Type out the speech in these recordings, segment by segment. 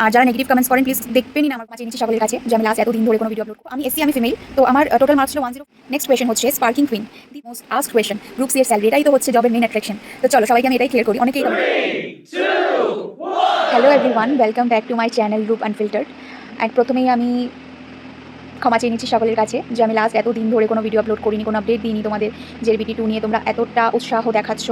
আর যারা negative comments করেন please দেখবেনই না আমার কাছে নিচে সকলের কাছে যে আমি লাস্ট এতদিন ধরে কোনো ভিডিও আপলোড আমি এসসি আমি ফিমেল তো আমার টোটাল মার্কস ছিল 10। নেক্সট কোয়েশ্চেন হচ্ছে sparking queen the most asked question group C এর স্যালারি, এটাই তো হচ্ছে জবের মেইন অ্যাট্রাকশন। তো চলো সবাইকে আমি এটাই ক্লিয়ার করি। অনেকেই hello everyone, welcome back to my channel রূপ আনফিল্টার্ড। অ্যান্ড প্রথমেই আমি ক্ষমা চেয়ে নিচ্ছি সকলের কাছে যে আমি লাস্ট এতদিন ধরে কোনো ভিডিও আপলোড করিনি, কোনো আপডেট দিইনি। তোমাদের জেলবিটি 2 নিয়ে তোমরা এতটা উৎসাহ দেখাচ্ছ,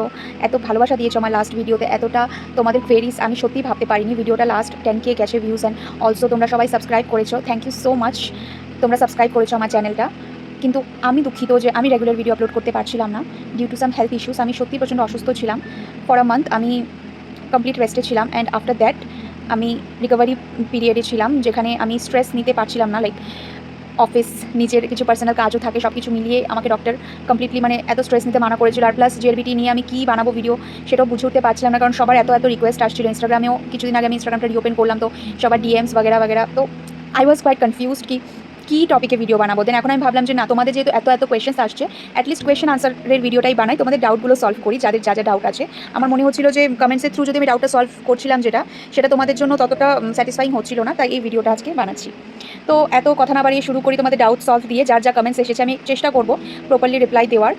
এত ভালোবাসা দিয়েছো আমার লাস্ট ভিডিওতে, এতটা তোমাদের কোয়েরিজ আমি সত্যিই ভাবতে পারিনি। ভিডিওটা লাস্ট 10K গেছে ভিউজ, অ্যান্ড অলসো তোমরা সবাই সাবস্ক্রাইব করেছো, থ্যাংক ইউ সো মাচ। তোমরা সাবস্ক্রাইব করেছো আমার চ্যানেলটা, কিন্তু আমি দুঃখিত যে আমি রেগুলার ভিডিও আপলোড করতে পারছিলাম না due to some health issues. আমি সত্যি প্রচণ্ড অসুস্থ ছিলাম, ফর আ মান্থ আমি কমপ্লিট রেস্টে ছিলাম, অ্যান্ড আফটার দ্যাট আমি রিকভারি পিরিয়ডে ছিলাম, যেখানে আমি স্ট্রেস নিতে পারছিলাম না। লাইক অফিস, নিজের কিছু পার্সোনাল কাজও থাকে, সব কিছু মিলিয়ে আমাকে ডক্টর কমপ্লিটলি মানে এত স্ট্রেস নিতে মানা করেছিল। আর প্লাস জেলবিটি নিয়ে আমি কী বানাবো ভিডিও সেটাও বুঝে উঠতে পারছিলাম না, কারণ সবার এত রিকোয়েস্ট আসছিল। ইনস্টাগ্রামেও কিছুদিন আগে আমি ইনস্টাগ্রামটা রিওপেন করলাম, তো সবার ডিএমস বাগেরা তো আই ওয়াজ কোয়াইট কনফিউজড কী টপিকে ভিডিও বানাবো। দেন এখন আমি ভাবলাম যে না, তোমাদের যেহেতু এত কোয়েশ্চেন্স আসছে, অ্যাটলিস্ট কোয়েশ্চেন আনসারের ভিডিওটাই বানাই, তোমাদের ডাউটগুলো সলভ করি, যাদের যা ডাউট আছে। আমার মনে হচ্ছিল যে কমেন্টসের থ্রু যদি আমি ডাউটটা সলভ করছিলাম সেটা তোমাদের জন্য ততটা স্যাটিসফাইং হচ্ছিল না, তাই এই ভিডিওটা আজকে বানাচ্ছি। তো এত কথা না বাড়িয়ে শুরু করি তোমাদের ডাউট সলভ দিয়ে। যার যা কমেন্টস এসেছে আমি চেষ্টা করব প্রপারলি রিপ্লাই দেওয়ার।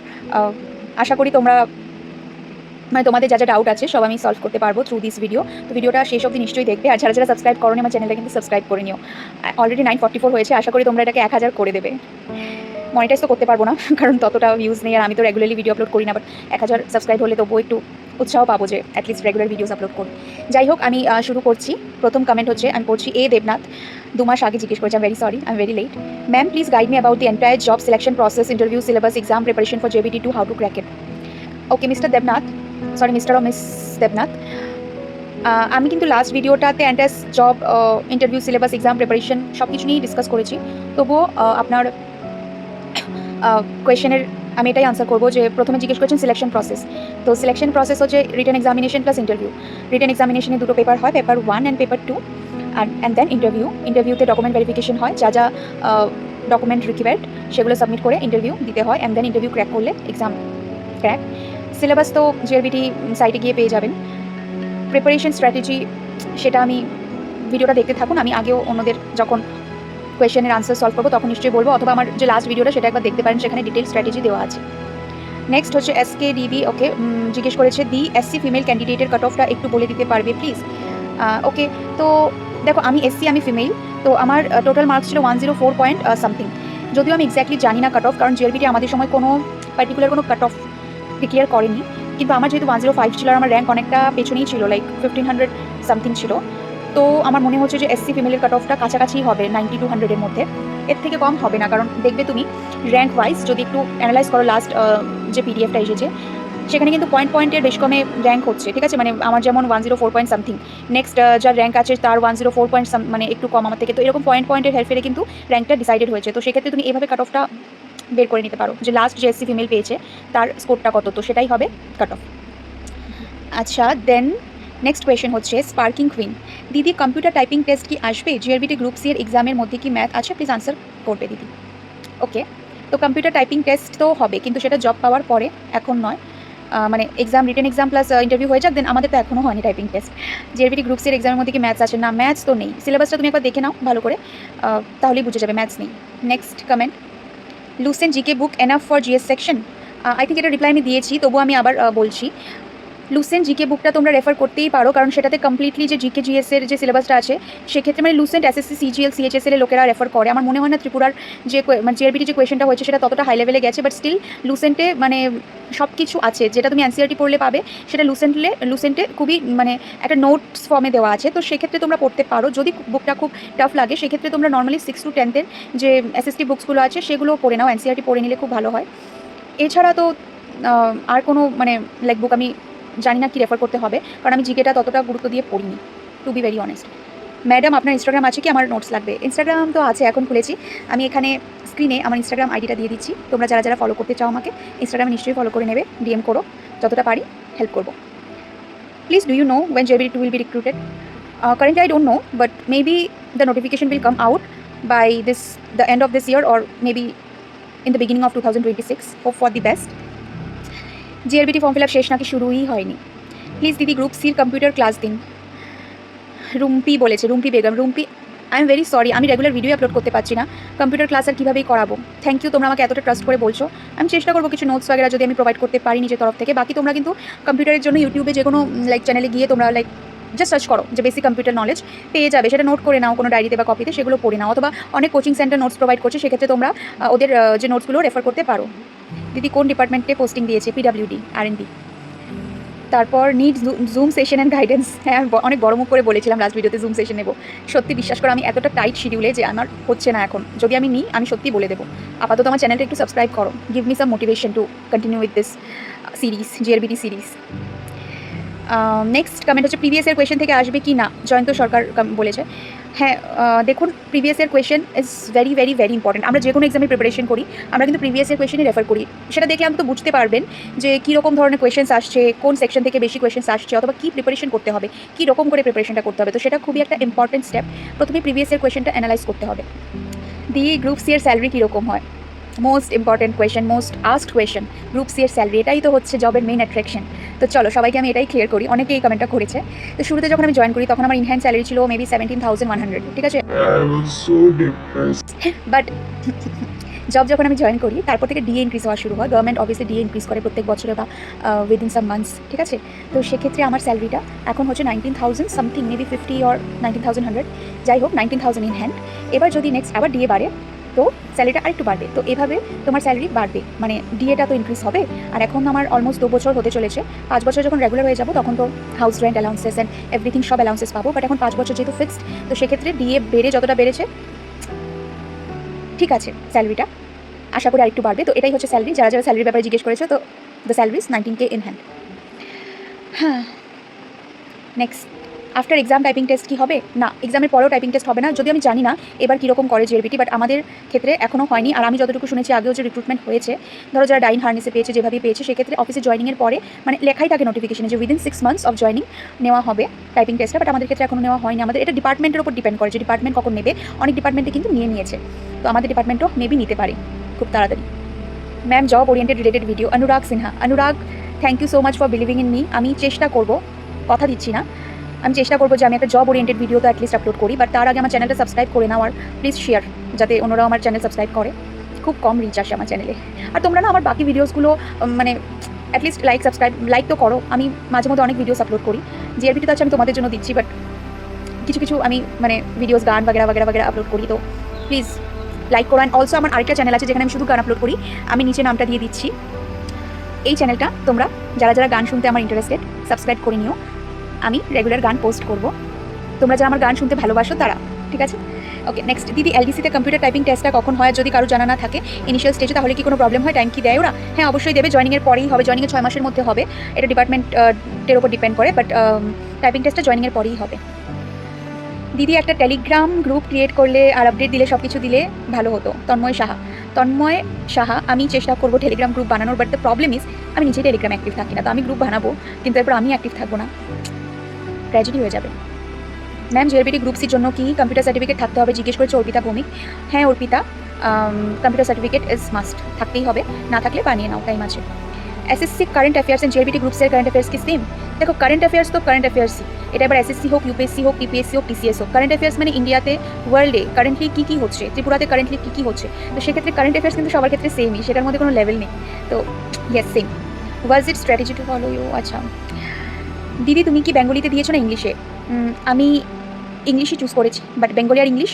আশা করি তোমরা মানে তোমাদের যা ডাউট আছে সব আমি সলভ করতে পারবো থ্রু দিস ভিডিও। তো ভিডিওটা শেষ অবধি নিশ্চয়ই দেখবে, আর যারা সাবস্ক্রাইব করোনি আমার চ্যানেলটা কিন্তু সাবস্ক্রাইব করে নিও। অলরেডি 944 হয়েছে, আশা করি তোমরা এটাকে 1000 করে দেবে। মনিটাইজ তো করতে পারবো না কারণ ততটা ভিউজ নেই, আর আমি তো রেগুলারলি ভিডিও আপলোড করি না, বাট 1000 সাবস্ক্রাইব হলে তবুও একটু উৎসাহ পাবো যে অ্যাটলিস্ট রেগুলার ভিডিওস আপলোড করি। যাই হোক, আমি শুরু করছি। প্রথম কমেন্ট হচ্ছে, আমি পড়ছি এ দেবনাথ, 2 মাস আগে জিজ্ঞেস করেছি, I very sorry, I am very late. Ma'am please guide me about the entire job selection process, interview syllabus, exam preparation for JBT 2, how to crack it. Okay mister Debnath, sorry mister ও miss Debnath, আমি কিন্তু last ভিডিওটাতে entire job interview syllabus, exam preparation সব কিছু নিয়েই discuss করেছি। তবুও আপনার কোয়েশনের আমি এটাই আনসার করবো যে প্রথমে জিজ্ঞেস করেছেন সিলেকশন প্রসেস। তো সিলেকশন প্রসেস হচ্ছে written examination plus interview. Written এক্সামিনেশনে 2টো পেপার হয়, paper 1 and paper 2, and then ইন্টারভিউতে ডকুমেন্ট ভেরিফিকেশন হয়, যা ডকুমেন্ট রিকোয়ার্ড সেগুলো সাবমিট করে ইন্টারভিউ দিতে হয়, অ্যান্ড দেন ইন্টারভিউ ক্র্যাক করলে এক্সাম ক্র্যাক। সিলেবাস তো জেএলবিটি সাইটে গিয়ে পেয়ে যাবেন। প্রিপারেশন স্ট্র্যাটেজি সেটা আমি ভিডিওটা দেখতে থাকুন, আমি আগেও অন্যদের যখন কোয়েশ্চেনের আনসার সলভ করবো তখন নিশ্চয়ই বলবো, অথবা আমার যে লাস্ট ভিডিওটা সেটা একবার দেখতে পারেন, সেখানে ডিটেল স্ট্র্যাটেজি দেওয়া আছে। নেক্সট হচ্ছে SKDB, ওকে জিজ্ঞেস করেছে দি এসসি ফিমেল ক্যান্ডিডেটের কাট অফটা একটু বলে দিতে পারবে প্লিজ। ওকে, তো দেখো আমি এসসি আমি ফিমেল, তো আমার টোটাল মার্কস ছিল 104 পয়েন্ট সামথিং। যদিও আমি এক্স্যাক্টলি জানি না কাট অফ, কারণ জেএলবিটি আমাদের সময় কোনো পার্টিকুলার কোনো কাট অফ ডিক্লেয়ার করেনি, কিন্তু আমার যেহেতু 105 ছিল আর আমার র্যাঙ্ক অনেকটা পেছনেই ছিল, লাইক 1500 সামথিং ছিল, তো আমার মনে হচ্ছে যে এসসি ফিমেলের কাট অফটা কাছাকাছি হবে 90 to 100-এর মধ্যে, এর থেকে কম হবে না। কারণ দেখবে তুমি র্যাঙ্ক ওয়াইজ যদি একটু অ্যানালাইজ করো, লাস্ট যে পিডিএফটা এসেছে সেখানে কিন্তু পয়েন্টের বেশ কমে র্যাঙ্ক হচ্ছে, ঠিক আছে। মানে আমার যেমন 104 পয়েন্ট সামথিং, নেক্সট যার র্যাঙ্ক আছে তার 104 পয়েন্ট মানে একটু কম আমার থেকে, তো এরকম পয়েন্টের হেরফেরে কিন্তু র্যাঙ্কটা ডিসাইডেড হয়েছে। তো সেক্ষেত্রে তুমি এইভাবে কাট অফটা বের করে নিতে পারো যে লাস্ট যে এসসি ফিমেল পেয়েছে তার স্কোরটা কত, তো সেটাই হবে কাট অফ। আচ্ছা, দেন নেক্সট কোয়েশ্চেন হচ্ছে স্পার্কিং কুইন দিদি, কম্পিউটার টাইপিং টেস্ট কি আসবে জেএলবিটি গ্রুপ সি এর এক্সামের মধ্যে? কি ম্যাথ আছে? প্লিজ আনসার করবে দিদি। ওকে, তো কম্পিউটার টাইপিং টেস্ট তো হবে, কিন্তু সেটা জব পাওয়ার পরে, এখন নয়। মানে exam, written exam plus interview হয়ে যাক, দেন আমাদের তো এখনও হয়নি টাইপিং টেস্ট। জেএলবিটি গ্রুপ সি এর এক্সামের মধ্যে কি ম্যাথস আছে? না, ম্যাথস তো নেই। সিলেবাসটা তুমি একবার দেখে নাও ভালো করে, তাহলেই বুঝে যাবে ম্যাথস নেই। Next comment, Lucent GK book enough for GS section? I think এটা রিপ্লাই আমি দিয়েছি, তবুও আমি আবার বলছি, লুসেন্ট জিকে বুকটা তোমরা রেফার করতেই পারো, কারণ সেটাতে কমপ্লিটলি যে জিকে জিএসের যে সিলেবাসটা আছে সেক্ষেত্রে মানে লুসেন্ট এসএসসি সিজিএল সিএইচএসএল এর লোকেরা রেফার করে। আমার মনে হয় না ত্রিপুরার যে মানে জেআরবিটি যে কোয়েশনটা হয়েছে সেটা ততটা হাই লেভেলে গেছে, বাট স্টিল লুসেন্টে মানে সব কিছু আছে যেটা তুমি এনসিআরটি পড়লে পাবে, সেটা লুসেন্টে খুবই মানে একটা নোটস ফর্মে দেওয়া আছে। তো সেক্ষেত্রে তোমরা পড়তে পারো, যদি বুকটা খুব টাফ লাগে সেক্ষেত্রে তোমরা নর্মালি 6 to 10 যে এসএসটি বুকসগুলো আছে সেগুলো পড়ে নাও, এনসিআরটি পড়ে নিলে খুব ভালো হয়। এছাড়া তো আর কোনো মানে লাইক বুক আমি জানি না কি রেফার করতে হবে, কারণ আমি জিকেটা ততটা গুরুত্ব দিয়ে পড়িনি, to be very honest. Madam আপনার ইনস্টাগ্রাম আছে কি? আমার নোটস লাগবে। ইনস্টাগ্রাম তো আছে, এখন খুলেছি। আমি এখানে স্ক্রিনে আমার ইনস্টাগ্রাম আইডিটা দিয়ে দিচ্ছি, তোমরা যারা ফলো করতে চাও আমাকে ইনস্টাগ্রামে নিশ্চয়ই ফলো করে নেবে, ডিএম করো, যতটা পারি হেল্প করবো। Please do you know when JBT 2 will be recruited? Currently I don't know, but maybe the notification will come out by the end of this year, or maybe in the beginning of 2026. Hope for the best. GLBT form fill up শেষ নাকি শুরুই হয়নি? Please দিদি group সির computer class দিন। রুম্পি বলেছে, Rumpi Begum. Rumpi, I am very sorry, আমি regular video upload করতে পারছি না, কম্পিউটার ক্লাস আর কীভাবেই করাবো। থ্যাংক ইউ, তোমরা আমাকে এতটা ট্রাস্ট করে বলছো। আমি চেষ্টা করবো কিছু নোটস वगैरह যদি আমি প্রোভাইড করতে পারি নিজের তরফ থেকে। বাকি তোমরা কিন্তু কম্পিউটারের জন্য ইউটিউবে যে কোনো লাইক চ্যানেলে গিয়ে তোমরা লাইক জাস্ট সার্চ করো যে বেসিক কম্পিউটার নলেজ, পেয়ে যাবে। সেটা নোট করে নাও কোনো ডায়েরিতে বা কপিতে, সেগুলো পড়ে নাও। অথবা অনেক কোচিং সেন্টার নোটস প্রোভাইড করছে, সেক্ষেত্রে তোমরা ওদের যে নোটসগুলো রেফার করতে পারো। দিদি কোন ডিপার্টমেন্টে পোস্টিং দিয়েছে? পিডাব্লিউডি আর&বি। তারপর need zoom session and guidance. হ্যাঁ, আমি অনেক বড় মুখ করে বলেছিলাম লাস্ট ভিডিওতে জুম সেশন নেব। সত্যি বিশ্বাস করো, আমি এতটা টাইট শিডিউলে যে আমার হচ্ছে না এখন। যদি আমি নিই, আমি সত্যি বলে দেবো। আপাতত আমার চ্যানেলটা একটু সাবস্ক্রাইব করো, give me some motivation to continue with this series, GRBT series. Next comment হচ্ছে প্রিভিয়াস ইয়ার কোয়েশ্চেন থেকে আসবে কি না, জয়ন্ত সরকার বলেছে। হ্যাঁ, দেখুন, previous year question is very very very important. আমরা যে কোনো এক্সামের প্রিপারেশন করি, আমরা কিন্তু প্রিভিয়াস ইয়ার কোয়েশ্চেনই রেফার করি। সেটা দেখে অন্তত বুঝতে পারবেন যে কীরকম ধরনের কোয়েশ্চেন্স আসছে, কোন সেকশন থেকে বেশি কোয়েশ্চেন্স আসছে, অথবা কী প্রিপারেশন করতে হবে, কী রকম করে প্রিপারেশনটা করতে হবে। তো সেটা খুবই একটা ইম্পর্টেন্ট স্টেপ। প্রথমে প্রিভিয়াস ইয়ার কোয়েশ্চেনটা অ্যানালাইজ করতে হবে। দিয়ে গ্রুপ সি এর স্যালারি কীরকম হয়, most important question, most asked question, group C এর স্যালারি। এটাই তো হচ্ছে জবের মেইন অ্যাট্রাকশন। তো চলো সবাইকে আমি এটাই ক্লিয়ার করি, অনেকেই এই কমেন্টটা করেছে। তো শুরুতে যখন আমি জয়েন করি তখন আমার ইনহ্যান্ড স্যালারি ছিল মেবি 17,100, ঠিক আছে। বাট জব যখন আমি জয়েন করি তারপর থেকে ডিএ ইনক্রিজ হওয়া শুরু হয়। গভর্নমেন্ট অবভিয়াসলি ডিএ ইনক্রিজ করে প্রত্যেক বছরে বা উইদিন সাম মান্থস, ঠিক আছে। তো সেক্ষেত্রে আমার স্যালারিটা এখন হচ্ছে 19,000 সামথিং, মেবি 50 অর 19,100, যাই হোক 19,000 ইন হ্যান্ড। এবার যদি নেক্সট আবার ডিএ বাড়ে তো স্যালারিটা আরেকটু বাড়বে। তো এভাবে তোমার স্যালারি বাড়বে, মানে ডিএটা তো ইনক্রিজ হবে। আর এখন আমার অলমোস্ট 2 বছর হতে চলেছে। 5 বছর যখন রেগুলার হয়ে যাবো তখন তো house rent allowances and everything সব অ্যালাউন্সেস পাবো। বাট এখন 5 বছর যেহেতু ফিক্সড, তো সেক্ষেত্রে ডিএ বেড়ে যতটা বেড়েছে ঠিক আছে, স্যালারিটা আশা করি আরেকটু বাড়বে। তো এটাই হচ্ছে স্যালারি। যারা যারা স্যালারির ব্যাপারে জিজ্ঞেস করেছে, তো the salary is 19K in hand. হ্যাঁ, next after exam typing test কী হবে? না, এক্সামের পরেও টাইপিং টেস্ট হবে না। যদি আমি জানি না এবার কীরকম করে জিআরবিটি, বাট আমাদের ক্ষেত্রে এখনও হয়নি। আর আমি যতটুকু শুনেছি আগেও যে রিক্রুটমেন্ট হয়েছে, ধরো যারা ডাইন হার্নেসে পেয়েছে, যেভাবে পেয়েছে, সেক্ষেত্রে অফিসে জয়েনিংয়ের পরে মানে লেখাই থাকে নোটিফিকেশনে যে উইদিন 6 মান্থস অফ জয়েনিং নেওয়া হবে টাইপিং টেস্টটা। বাট আমাদের ক্ষেত্রে এখনও নেওয়া হয়নি। আমাদের এটা ডিপার্টমেন্টের উপর ডিপেন্ড করে যে ডিপার্টমেন্ট কখন নেবে। অনেক ডিপার্টমেন্টে কিন্তু নিয়েছে, তো আমাদের ডিপার্টমেন্টও মেবি নিতে পারে খুব তাড়াতাড়ি। Ma'am job oriented related video, Anurag Sinha. Anurag, thank you so much for believing in me. আমি চেষ্টা করব, কথা দিচ্ছি না, আমি চেষ্টা করবো যে আমি একটা জব ওরিয়েন্টেড ভিডিও তো অ্যাটলিস্ট আপলোড করি। বাট তার আগে আমার চ্যানেলটা সাবস্ক্রাইব করে নাও আর প্লিজ শেয়ার, যাতে অন্যরাও আমার চ্যানেল সাবস্ক্রাইব করে। খুব কম রিচ আসে আমার চ্যানেলে। আর তোমরা না আমার বাকি ভিডিওসগুলো মানে অ্যাটলিস্ট লাইক তো করো। আমি মাঝে মধ্যে অনেক ভিডিওস আপলোড করি। জিআরবিটি তো আছে আমি তোমাদের জন্য দিচ্ছি, বাট কিছু কিছু আমি মানে ভিডিওস গান वगैरह আপলোড করি। তো প্লিজ লাইক করো। অ্যান্ড অলসো আমার আরেকটা চ্যানেল আছে যেখানে আমি শুধু গান আপলোড করি, আমি নিচে নামটা দিয়ে দিচ্ছি। এই চ্যানেলটা তোমরা যারা যারা গান শুনতে আমার ইন্টারেস্টেড, সাবস্ক্রাইব করে নিও। আমি রেগুলার গান পোস্ট করব, তোমরা যারা আমার গান শুনতে ভালোবাসো তারা, ঠিক আছে। ওকে, নেক্সট দিদি, এলডিসিতে কম্পিউটার টাইপিং টেস্টটা কখন হয়? যদি কারো জানা না থাকে ইনিশিয়াল স্টেজে, তাহলে কি কোনো প্রবলেম হয়? টাইম কি দেয় ওরা? হ্যাঁ, অবশ্যই দেবে। জয়েনিংয়ের পরেই হবে, জয়েনিংয়ের 6 মাসের মধ্যে হবে। এটা ডিপার্টমেন্টের ওপর ডিপেন্ড করে, বাট টাইপিং টেস্টটা জয়েনিংয়ের পরেই হবে। দিদি, একটা টেলিগ্রাম গ্রুপ ক্রিয়েট করলে আর আপডেট দিলে সব কিছু দিলে ভালো হতো। তন্ময় সাহা, আমি চেষ্টা করবো টেলিগ্রাম গ্রুপ বানানোর, বাট দ্য প্রবলেম ইজ আমি নিজেই টেলিগ্রাম অ্যাক্টিভ থাকি না। তো আমি গ্রুপ বানাবো, কিন্তু এরপর আমি অ্যাক্টিভ থাকবো না, ট্র্যাজেডি হয়ে যাবে। ম্যাম জিআরবিটি গ্রুপ সির জন্য কি কম্পিউটার সার্টিফিকেট থাকতে হবে? জিজ্ঞেস করেছে অর্পিতা ভৌমিক। হ্যাঁ Arpita, computer certificate is must, থাকতেই হবে, না থাকলে বানিয়ে নাও, টাইম আছে। SSC current affairs and GRBT গ্রুপসের কারেন্ট অ্যাফেয়ার্স কি সেম? দেখো, কারেন্ট অ্যাফেয়ার্স তো কারেন্ট অ্যাফেয়ার্সই। এটা এবার এসএসসি হোক, ইউপিএসসি হোক, টিপিএসসি হোক, টিসিএস হোক, কারেন্ট অ্যাফেয়ার্স মানে ইন্ডিয়াতে, ওয়ার্ল্ডে কারেন্টলি কী কী হচ্ছে, ত্রিপুরাতে কারেন্টলি কী কী হচ্ছে। তো সেক্ষেত্রে কারেন্ট অ্যাফেয়ার্স কিন্তু সবার ক্ষেত্রে সেমই, সেটার মধ্যে কোনো লেভেল নেই। তো yes, same. Was it strategy to follow you? আচ্ছা দিদি, তুমি কি বেঙ্গলিতে দিয়েছো না ইংলিশে? আমি ইংলিশই চুজ করেছি, বাট বেঙ্গলি আর ইংলিশ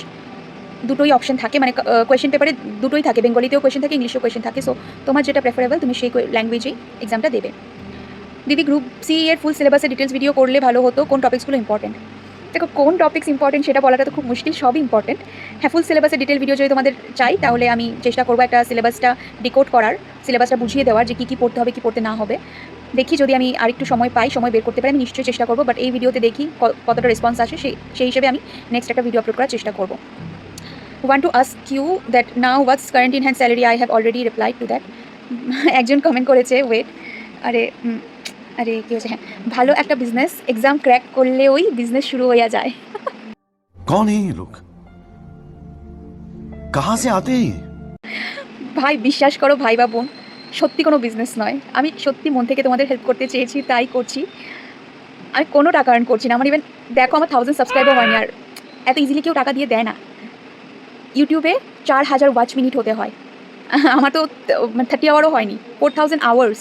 দুটোই অপশন থাকে, মানে কোয়েশ্চেন পেপারে দুটোই থাকে, বেঙ্গলিতেও কোয়েশ্চেন থাকে, ইংলিশেও কোয়েশ্চেন থাকে। সো তোমার যেটা প্রেফারেবল তুমি সেই ল্যাঙ্গুয়েজেই এক্সামটা দেবে। দিদি, গ্রুপ সি এর ফুল সিলেবাসে ডিটেলস ভিডিও করলে ভালো হতো, কোন টপিক্সগুলো ইম্পর্টেন্ট? দেখো, কোন টপিক্স ইম্পর্টেন্ট সেটা বলাটা তো খুব মুশকিল, সবই ইম্পর্টেন্ট। হ্যাঁ, ফুল সিলেবাসে ডিটেল ভিডিও যদি তোমাদের চাই, তাহলে আমি চেষ্টা করবো একটা সিলেবাসটা ডিকোড করার, সিলেবাসটা বুঝিয়ে দেওয়ার যে কী কী পড়তে হবে, কী পড়তে না হবে। দেখি যদি আমি আরেকটু সময় পাই, সময় বের করতে পারি, আমি নিশ্চয়ই চেষ্টা করবো। বাট এই ভিডিওতে দেখি কতটা রেসপন্স আসে, সেই হিসেবে আমি নেক্সট একটা ভিডিও আপলোড করার চেষ্টা করবো। Want to ask you that now what's current in hand salary? I have already replied to that. একজন কমেন্ট করেছে, ওয়েট, আরে কি হচ্ছে, হ্যাঁ, ভালো একটা বিজনেস এক্সাম ক্র্যাক করলে ওই বিজনেস শুরু হয়ে যায়। कौन है ये लोग? कहाँ से आते हैं? ভাই বিশ্বাস করো ভাই বা বোন, সত্যি কোনো বিজনেস নয়। আমি সত্যি মন থেকে তোমাদের হেল্প করতে চেয়েছি, তাই করছি। আমি কোনো টাকা আর্ন করছি না। আমার ইভেন দেখো আমার 1000 সাবস্ক্রাইবার হয়নি, আর এত ইজিলি কেউ টাকা দিয়ে দেয় না। ইউটিউবে 4000 ওয়াচ মিনিট হতে হয়। আমার তো মানে 30 আওয়ারও হয়নি, 4000 আওয়ার্স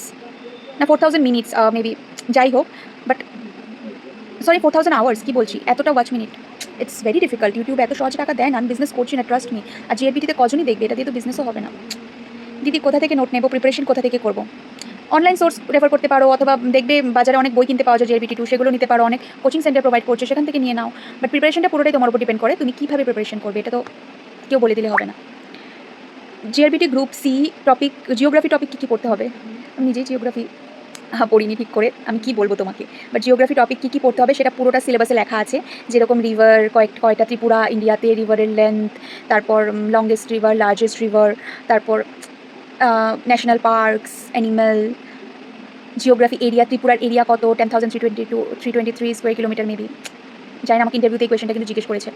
না 4000 মিনিটস মেবি, যাই হোক। বাট সরি 4000 আওয়ার্স কী বলছি, এতটা watch minute, it's very difficult. YouTube এত সহজে টাকা দেয় না, আমি বিজনেস করছি না, ট্রাস্ট মি। আর জিএলপিটিতে কজনই দেখবে, এটা দিয়ে তো বিজনেসও হবে না। দিদি কোথা থেকে নোট নেবো, প্রিপারেশন কোথা থেকে করবো? অনলাইন সোর্স রেফার করতে পারো, অথবা দেখবে বাজারে অনেক বই কিনতে পাওয়া যায় জিএলপিটি 2, সেগুলো নিতে পারো। অনেক কোচিং সেন্টার প্রোভাইড করছে, সেখান থেকে নিয়ে নাও। বাট প্রিপারেশনটা পুরোটাই তোমার উপর ডিপেন্ড করে, তুমি কীভাবে প্রিপারেশন করবে, এটা তো কেউ বলে দিলে হবে না। GRBT group C topic, geography topic কী কী পড়তে হবে? আমি নিজেই জিওগ্রাফি পড়িনি ঠিক করে, আমি কি বলবো তোমাকে। বাট জিওগ্রাফি টপিক কী কী পড়তে হবে সেটা পুরোটা সিলেবাসে লেখা আছে। যেরকম রিভার, কয়টা ত্রিপুরা ইন্ডিয়াতে, রিভারের লেন্থ, তারপর লংগেস্ট রিভার, লার্জেস্ট রিভার, তারপর national parks, animal, geography area, ত্রিপুরার এরিয়া কত, 10,323 স্কোয়ার কিলোমিটার মেবি, জানি না, আমাকে ইন্টারভিউতে এই কোয়েশনটা কিন্তু জিজ্ঞেস করেছে,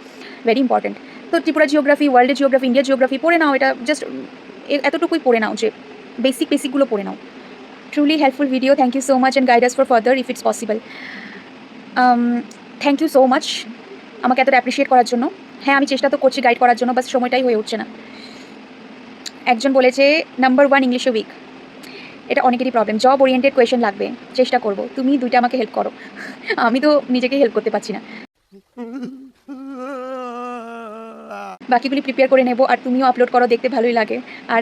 ভেরি ইম্পর্টেন্ট। তো ত্রিপুরা জিওগ্রাফি, ওয়ার্ল্ডের জিওগ্রাফি, ইন্ডিয়া জিওগ্রাফি পড়ে নাও। এটা জাস্ট এতটুকুই পড়ে নাও যে বেসিকগুলো পড়ে নাও। Truly helpful video, thank you so much and guide us for further if it's possible. Thank you so much আমাকে এতটা অ্যাপ্রিসিয়েট করার জন্য। হ্যাঁ, আমি চেষ্টা তো করছি গাইড করার জন্য, বাস সময়টাই হয়ে উঠছে না। একজন বলেছে নাম্বার 1 ইংলিশে উইক, এটা অনেকেরই প্রবলেম। জব ওরিয়েন্টেড কোয়েশন লাগবে, চেষ্টা করব। তুমি দুইটা আমাকে হেল্প করো, আমি তো নিজেকেই হেল্প করতে পারছি না। বাকিগুলি প্রিপেয়ার করে নেব, আর তুমিও আপলোড করো, দেখতে ভালোই লাগে, আর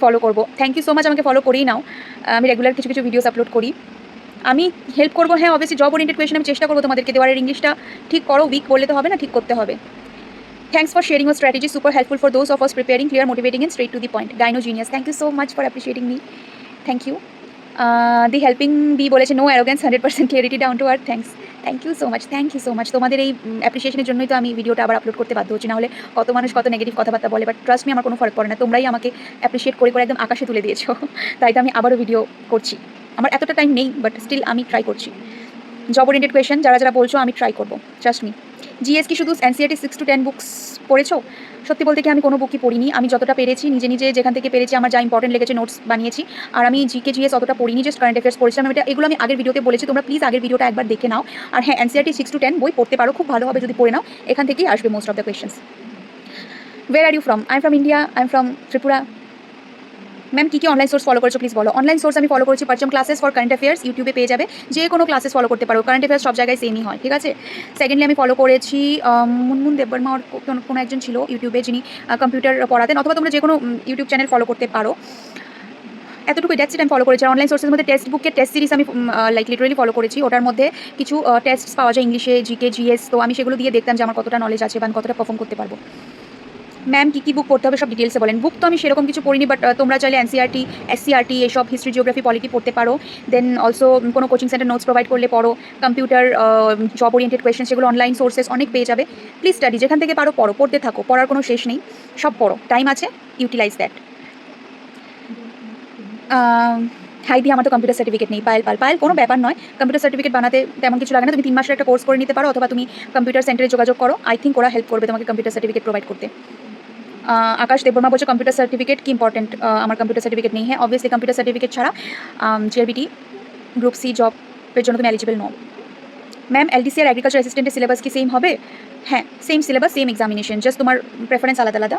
ফলো করবো। থ্যাংক ইউ সো মাচ, আমাকে ফলো করেই নাও। আমি রেগুলার কিছু কিছু ভিডিওস আপলোড করি, আমি হেল্প করবো। হ্যাঁ, অবশ্যই জব ওরিয়েন্টেড কোয়েশন আমি চেষ্টা করবো তোমাদেরকে দেওয়ার। ইংলিশটা ঠিক করো, উইক বললে তো হবে না, ঠিক করতে হবে। Thanks for sharing your strategy, super helpful for those of us preparing, clear, motivating and straight to the point. Gyno genius, thank you so much for appreciating me. Thank you. The helping bee বলেছে no arrogance, 100% clarity, down to earth. Thank you so much, thank you so much. তোমাদের এই অ্যাপ্রিসিয়েশনের জন্যই তো আমি ভিডিওটা আবার upload করতে বাধ্য হচ্ছি, না হলে কত মানুষ কত নেগেটিভ কথাবার্তা বলে, বাট ট্রাস্ট মি, আমার কোনো ফরক পড়ে না। তোমরাই আমাকে অ্যাপ্রিসিয়েট করে করে একদম আকাশে তুলে দিয়েছো, তাই তো আমি আবারও ভিডিও করছি। আমার এতটা টাইম নেই, বাট স্টিল আমি ট্রাই করছি। জব ওরিয়েন্টেড কোয়েশন যারা যারা বলছো, আমি ট্রাই করবো, ট্রাস্ট মি। জিএস কি শুধু এনসিইআরটি 6 to 10 বুকস পড়েছো? সত্যি বলতে কি আমি কোনো বুকই পড়িনি, আমি যতটা পেরেছি নিজে নিজে যেখান থেকে পেরেছি, আমার যা ইম্পর্টেন্ট লেগেছে নোটস বানিয়েছি। আর আমি জিকে জিএস অতটা পড়িনি, জাস্ট কারেন্ট অ্যাফেয়ার্স পড়েছিলাম। এগুলো আমি আগের ভিডিওতে বলেছি, তোমরা প্লিজ আগের ভিডিওটা একবার দেখে নাও। আর হ্যাঁ, এনসিইআরটি 6 to 10 বই পড়তে পারো, খুব ভালো হবে যদি পড়ে নাও, এখান থেকেই আসবে most of the questions. Where are you from? I am from India, I am from Tripura. Ma'am কী কী অনলাইন সোর্স ফলো করেছো প্লিজ বলো। অনলাইন সোর্স আমি ফলো করেছি Parcham classes for current affairs, ইউটিউবে পেয়ে যাবে, যে কোনো ক্লাসেস ফলো করতে পারো, কারেন্ট অ্যাফেয়ার্স সব জায়গায় সেমই হয়, ঠিক আছে। সেকেন্ডলি আমি ফলো করেছি মুনমুন দেববর্মা, ওর কোনো একজন ছিল ইউটিউবে যিনি কম্পিউটার পড়াতেন, অথবা তোমরা যে কোনো ইউটিউব চ্যানেল ফলো করতে পারো। এতটুকু দ্যাটস ইট আমি ফলো করেছি। অনলাইন সোর্সের মধ্যে টেক্সট বুকের টেস্ট সিরিজ আমি লাইক লিটারালি ফলো করেছি। ওটার মধ্যে কিছু টেস্ট পাওয়া যায় ইংলিশে, জিকে জিএস, তো আমি সেগুলো দিয়ে দেখতাম যে আমার কতটা নলেজ আছে বা আমি কতটা পারফর্ম করতে পারবো। ম্যাম কী কী বুক পড়তে হবে সব ডিটেলসে বলেন। বুক তো আমি সেরকম কিছু পড়িনি, বাট তোমরা চাইলে এনসিইআরটি, এসসিইআরটি এসব হিস্ট্রি, জিওগ্রাফি, পলিটি পড়তে পারো। দেন অলসো কোনো কোচিং সেন্টার নোটস প্রোভাইড করলে পড়ো। কম্পিউটার, জব ওরিয়েন্টেড কোয়েশ্চেন, সেগুলো অনলাইন সোর্সেস অনেক পেয়ে যাবে। প্লিজ স্টাডি, যেখান থেকে পারো পড়ো, পড়তে থাকো, পড়ার কোনো শেষ নেই, সব পড়ো, টাইম আছে, ইউটিলাইজ দ্যাট। হাই দিয়ে আমার তো কম্পিউটার সার্টিফিকেট নেই। পায়েল কোনো ব্যাপার নয়, কম্পিউটার সার্টিফিকেট বানাতে তেমন কিছু লাগে না, তুমি 3 মাসের একটা কোর্স করে নিতে পারো, অথবা তুমি কম্পিউটার সেন্টারে যোগাযোগ করো, আই থিঙ্ক ওরা হেল্প করবে তোমাকে কম্পিউটার সার্টিফিকেট প্রোভাইড করতে। আকাশ দেববর্মা বলছে কম্পিউটার সার্টিফিকেট কি ইম্পর্টেন্ট? আমার কম্পিউটার সার্টিফিকেট নেই। হ্যাঁ, অবভিয়াসলি কম্পিউটার সার্টিফিকেট ছাড়া জিআরবিটি গ্রুপ সি জবের জন্য তুমি এলিজিবল নও। ম্যাম এলডিসি আর এগ্রিকালচার অ্যাসিস্ট্যান্টের সিলেবাস কি সেম হবে? হ্যাঁ, same syllabus, same examination, just তোমার প্রেফারেন্স আলাদা আলাদা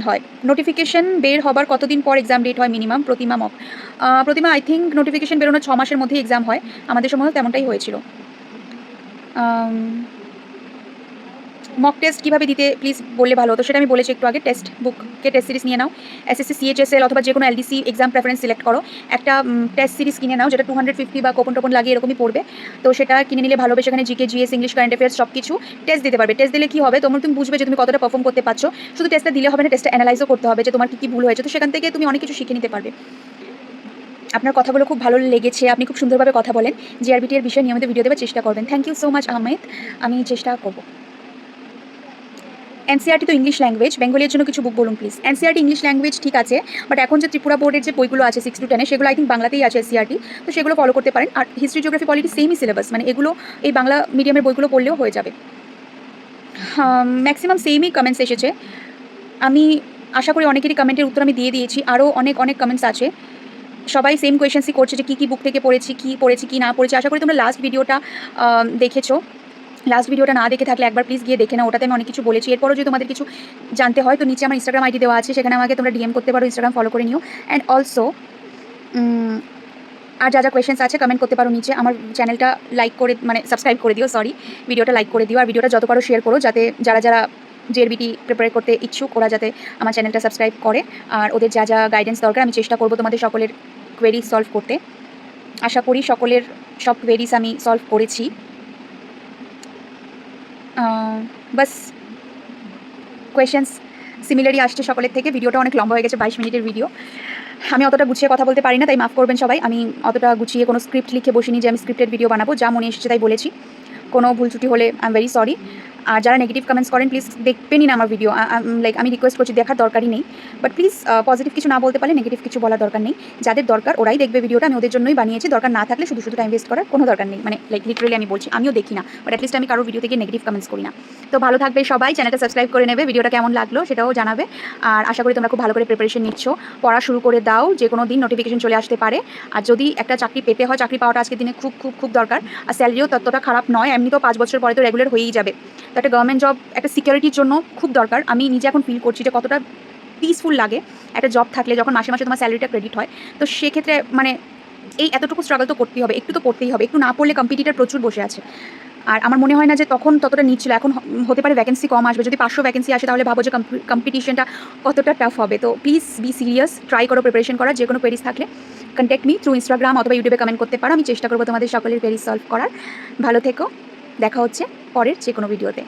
হয়। নোটিফিকেশন বের হবার কতদিন পর এক্সাম ডেট হয় minimum? Pratima I think notification বেরোনোর 6 মাসের মধ্যেই এক্সাম হয়, আমাদের সময়ও তেমনটাই হয়েছিল। মক টেস্ট কীভাবে দিতে প্লিজ বললে ভালো হতো, সেটা আমি বলেছি একটু আগে। টেক্সট বুককে টেস্ট সিরিজ নিয়ে নাও, এসএসসি সিএইচএসএল অথবা যে কোনো এলডিসি এক্সাম প্রেফারেন্স সিলেক্ট করো, একটা টেস্ট সিরিজ কিনে নাও যেটা 250 বা কোপন টোপন লাগিয়ে এরকমই পড়বে, তো সেটা কিনে নিলে ভালো হবে। সেখানে GK GS, English, current affairs সব কিছু টেস্ট দিতে পারবে। টেস্ট দিলে কী হবে, তুমি বুঝবে যে তুমি কতটা পারফর্ম করতে পারছো। শুধু টেস্টটা দিলে হবে না, টেস্টটা অ্যানালাইজও করতে হবে যে তোমার কী কী ভুল হয়েছে, তো সেখান থেকে তুমি অনেক কিছু শিখে নিতে পারবে। আপনার কথাগুলো খুব ভালো লেগেছে, আপনি খুব সুন্দরভাবে কথা বলেন। জিআরবিটি এর বিষয়ে নিয়মিত ভিডিও দেওয়ার চেষ্টা করবেন। Thank you so much Ahmed, আমি চেষ্টা করবো। এনসিইআরটি তো ইংলিশ ল্যাঙ্গুয়েজ, বেঙ্গলির জন্য কিছু বুক বলুন প্লিজ। এনসিইআরটি ইংলিশ ল্যাঙ্গুয়েজ ঠিক আছে, বাট এখন যে ত্রিপুরা বোর্ডের যে বইগুলো আছে 6 to 10, সেগুলো আই থিঙ্ক বাংলাতেই আছে এসসিইআরটি, তো সেগুলো ফলো করতে পারেন। আর হিস্ট্রি, জিওগ্রাফি, পলিটি সেমই সিলেবাস, মানে এগুলো এই বাংলা মিডিয়ামের বইগুলো পড়লেও হয়ে যাবে। ম্যাক্সিমাম সেমই কমেন্টস এসেছে, আমি আশা করি অনেকেরই কমেন্টের উত্তর আমি দিয়ে দিয়েছি, আরও অনেক অনেক কমেন্টস আছে। সবাই সেম কোয়েশ্চেন্সই করছে যে কী বুক থেকে পড়েছি কী না পড়েছি। আশা করি তোমরা লাস্ট ভিডিওটা দেখেছো। লাস্ট ভিডিওটা না দেখে থাকলে একবার প্লিজ গিয়ে দেখে নাও, ওটাতে আমি অনেক কিছু বলেছি। এরপরও যদি তোমাদের কিছু জানতে হয় তো নিচে আমার ইনস্টাগ্রাম আইডি দেওয়া আছে, সেখানে আমাকে তোমরা ডিএম করতে পারো, ইনস্টাগ্রাম ফলো করে নিও। অ্যান্ড অলসো আর যা কোয়েশ্চেন্স আছে কমেন্ট করতে পারো নিচে। আমার চ্যানেলটা লাইক করে মানে সাবস্ক্রাইব করে দিও, ভিডিওটা লাইক করে দিও, আর ভিডিওটা যত পারো শেয়ার করো, যাতে যারা জেআরবিটি প্রিপেয়ার করতে ইচ্ছুক ওরা যাতে আমার চ্যানেলটা সাবস্ক্রাইব করে। আর ওদের যা গাইডেন্স দরকার আমি চেষ্টা করবো তোমাদের সকলের কোয়েরিজ সলভ করতে। আশা করি সকলের সব কোয়েরিজ আমি সলভ করেছি। বাস কোয়েশ্চেন্স সিমিলারই আসছে সকলের থেকে। ভিডিওটা অনেক লম্বা হয়ে গেছে, 22 মিনিটের ভিডিও। আমি অতটা গুছিয়ে কথা বলতে পারি না, তাই মাফ করবেন সবাই। আমি অতটা গুছিয়ে কোনো স্ক্রিপ্ট লিখে বসিনি যে আমি স্ক্রিপ্টেড ভিডিও বানাবো, যা মনে এসেছে তাই বলেছি। কোনো ভুল ত্রুটি হলে আই এম ভেরি সরি। আর যারা নেগেটিভ কমেন্টস করেন প্লিজ দেখবেনই না আমার ভিডিও। লাইক আমি রিকোয়েস্ট করছি, দেখার দরকারই নেই। বাট প্লিজ পজিটিভ কিছু না বলতে পারলে নেগেটিভ কিছু বলার দরকার নেই। যাদের দরকার ওরাই দেখবে ভিডিওটা, আমি ওদের জন্যই বানিয়েছি। দরকার না থাকলে শুধু টাইম ওয়েস্ট করার কোনো দরকার নেই। মানে লাইক লিটারালি আমি বলছি, আমিও দেখি না, বাট অ্যাটলিস্ট আমি কারোর ভিডিও থেকে নেগেটিভ কমেন্টস করি না। তো ভালো থাকবে সবাই, চ্যানেলটা সাবস্ক্রাইব করে নেবে, ভিডিওটা কেমন লাগলো সেটাও জানাবে। আর আশা করি তোমরা খুব ভালো করে প্রিপারেশন নিচ্ছ, পড়া শুরু করে দাও, যে কোনো দিন নোটিফিকেশন চলে আসতে পারে। আর যদি একটা চাকরি পেতে হয়, চাকরি পাওয়াটা আজকের দিনে খুব খুব খুব দরকার। আর স্যালারিও ততটা খারাপ নয়, এমনি তো 5 বছর পরে তো রেগুলার হয়েই যাবে। তো একটা গভর্নমেন্ট জব একটা সিকিউরিটির জন্য খুব দরকার। আমি নিজে এখন ফিল করছি যে কতটা পিসফুল লাগে একটা জব থাকলে, যখন মাসে মাসে তোমার স্যালারিটা ক্রেডিট হয়। তো সেক্ষেত্রে মানে এই এতটুকু স্ট্রাগল তো করতেই হবে, একটু তো পড়তেই হবে। একটু না পড়লে কম্পিটিটার প্রচুর বসে আছে। আর আমার মনে হয় না যে তখন ততটা নিট ছিল। এখন হতে পারে ভ্যাকেন্সি কম আসবে। যদি 500 ভ্যাকেন্সি আসে তাহলে ভাবো যে কম্পিটিশনটা কতটা টাফ হবে। তো প্লিজ বি সিরিয়াস, ট্রাই করো প্রিপারেশন করার। যে কোনো কোয়েরিজ থাকলে কন্ট্যাক্ট মি থ্রু ইনস্টাগ্রাম অথবা ইউটিউবে কমেন্ট করতে পারো। আমি চেষ্টা করবো তোমাদের সকলের কোয়েরিজ সলভ করার। ভালো থেকো, দেখা হচ্ছে পরের যে কোনো ভিডিওতে।